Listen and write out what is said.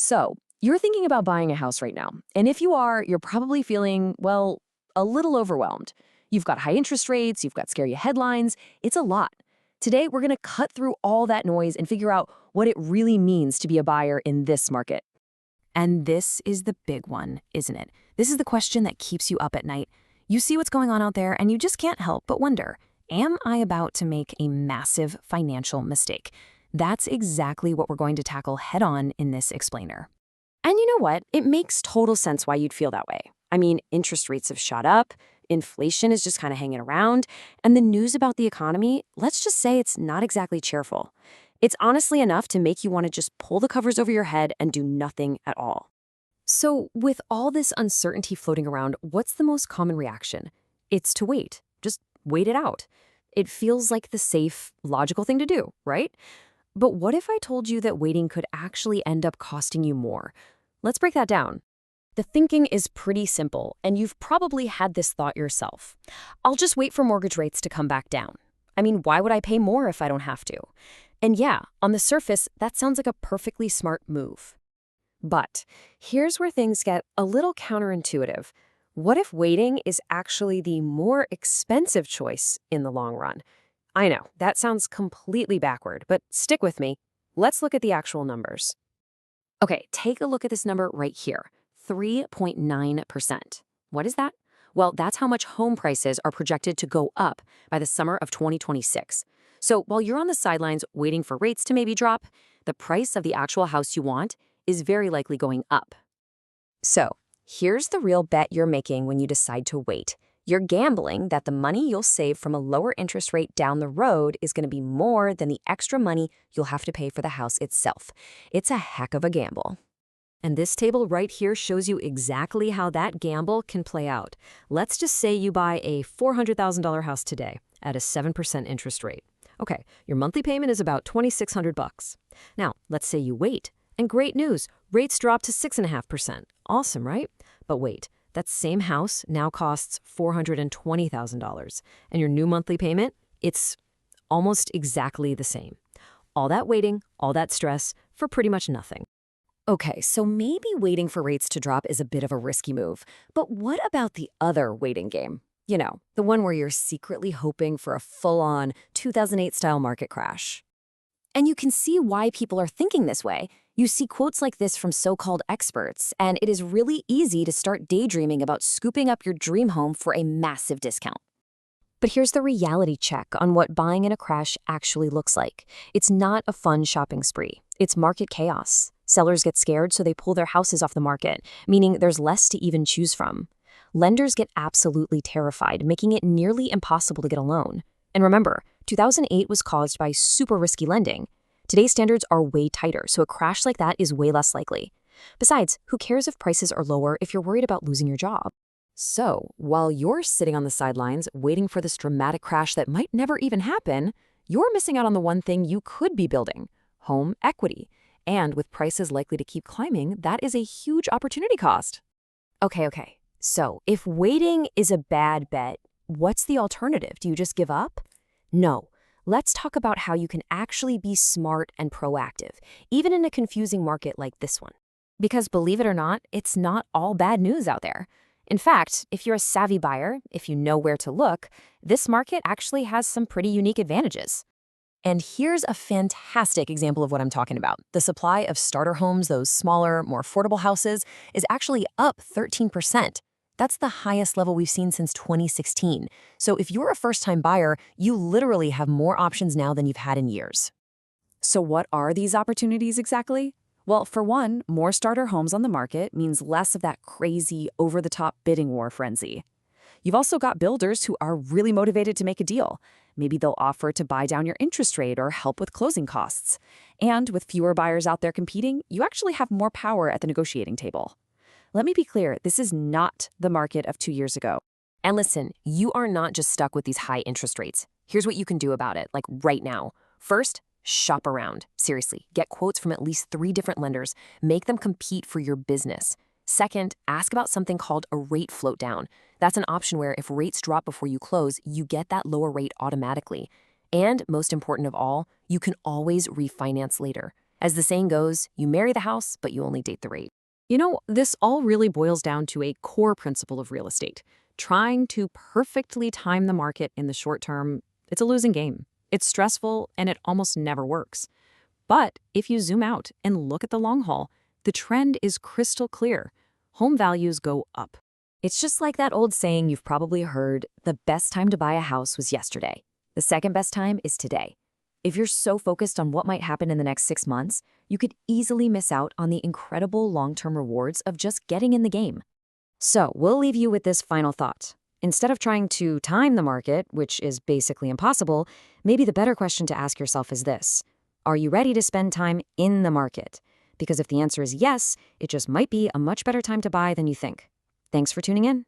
So, you're thinking about buying a house right now. And if you are, you're probably feeling, well, a little overwhelmed. You've got high interest rates, you've got scary headlines. It's a lot. Today, we're going to cut through all that noise and figure out what it really means to be a buyer in this market. And this is the big one, isn't it? This is the question that keeps you up at night. You see what's going on out there, and you just can't help but wonder, am I about to make a massive financial mistake? That's exactly what we're going to tackle head-on in this explainer. And you know what? It makes total sense why you'd feel that way. I mean, interest rates have shot up, inflation is just kind of hanging around, and the news about the economy, let's just say it's not exactly cheerful. It's honestly enough to make you want to just pull the covers over your head and do nothing at all. So, with all this uncertainty floating around, what's the most common reaction? It's to wait. Just wait it out. It feels like the safe, logical thing to do, right? But what if I told you that waiting could actually end up costing you more? Let's break that down. The thinking is pretty simple, and you've probably had this thought yourself. I'll just wait for mortgage rates to come back down. I mean, why would I pay more if I don't have to? And yeah, on the surface, that sounds like a perfectly smart move. But here's where things get a little counterintuitive. What if waiting is actually the more expensive choice in the long run? I know, that sounds completely backward, but stick with me. Let's look at the actual numbers. Okay, take a look at this number right here, 3.9%. What is that? Well, that's how much home prices are projected to go up by the summer of 2026. So while you're on the sidelines waiting for rates to maybe drop, the price of the actual house you want is very likely going up. So here's the real bet you're making when you decide to wait. You're gambling that the money you'll save from a lower interest rate down the road is going to be more than the extra money you'll have to pay for the house itself. It's a heck of a gamble. And this table right here shows you exactly how that gamble can play out. Let's just say you buy a $400,000 house today at a 7% interest rate. Okay, your monthly payment is about $2,600. Now, let's say you wait, and great news, rates drop to 6.5%. Awesome, right? But wait, that same house now costs $420,000, and your new monthly payment, it's almost exactly the same. All that waiting, all that stress, for pretty much nothing. Okay, so maybe waiting for rates to drop is a bit of a risky move, but what about the other waiting game? You know, the one where you're secretly hoping for a full-on 2008-style market crash. And you can see why people are thinking this way. You see quotes like this from so-called experts, and it is really easy to start daydreaming about scooping up your dream home for a massive discount. But here's the reality check on what buying in a crash actually looks like. It's not a fun shopping spree. It's market chaos. Sellers get scared, so they pull their houses off the market, meaning there's less to even choose from. Lenders get absolutely terrified, making it nearly impossible to get a loan. And remember, 2008 was caused by super risky lending. Today's standards are way tighter, so a crash like that is way less likely. Besides, who cares if prices are lower if you're worried about losing your job? So, while you're sitting on the sidelines waiting for this dramatic crash that might never even happen, you're missing out on the one thing you could be building: home equity. And with prices likely to keep climbing, that is a huge opportunity cost. Okay. So, if waiting is a bad bet, what's the alternative? Do you just give up? No. Let's talk about how you can actually be smart and proactive, even in a confusing market like this one. Because believe it or not, it's not all bad news out there. In fact, if you're a savvy buyer, if you know where to look, this market actually has some pretty unique advantages. And here's a fantastic example of what I'm talking about. The supply of starter homes, those smaller, more affordable houses, is actually up 13%. That's the highest level we've seen since 2016. So if you're a first-time buyer, you literally have more options now than you've had in years. So what are these opportunities exactly? Well, for one, more starter homes on the market means less of that crazy, over-the-top bidding war frenzy. You've also got builders who are really motivated to make a deal. Maybe they'll offer to buy down your interest rate or help with closing costs. And with fewer buyers out there competing, you actually have more power at the negotiating table. Let me be clear, this is not the market of 2 years ago. And listen, you are not just stuck with these high interest rates. Here's what you can do about it, like right now. First, shop around. Seriously, get quotes from at least 3 different lenders. Make them compete for your business. Second, ask about something called a rate float down. That's an option where if rates drop before you close, you get that lower rate automatically. And most important of all, you can always refinance later. As the saying goes, you marry the house, but you only date the rate. This all really boils down to a core principle of real estate. Trying to perfectly time the market in the short term, it's a losing game. It's stressful and it almost never works. But if you zoom out and look at the long haul, the trend is crystal clear. Home values go up. It's just like that old saying you've probably heard, the best time to buy a house was yesterday. The second best time is today. If you're so focused on what might happen in the next 6 months, you could easily miss out on the incredible long-term rewards of just getting in the game. So we'll leave you with this final thought. Instead of trying to time the market, which is basically impossible, maybe the better question to ask yourself is this. Are you ready to spend time in the market? Because if the answer is yes, it just might be a much better time to buy than you think. Thanks for tuning in.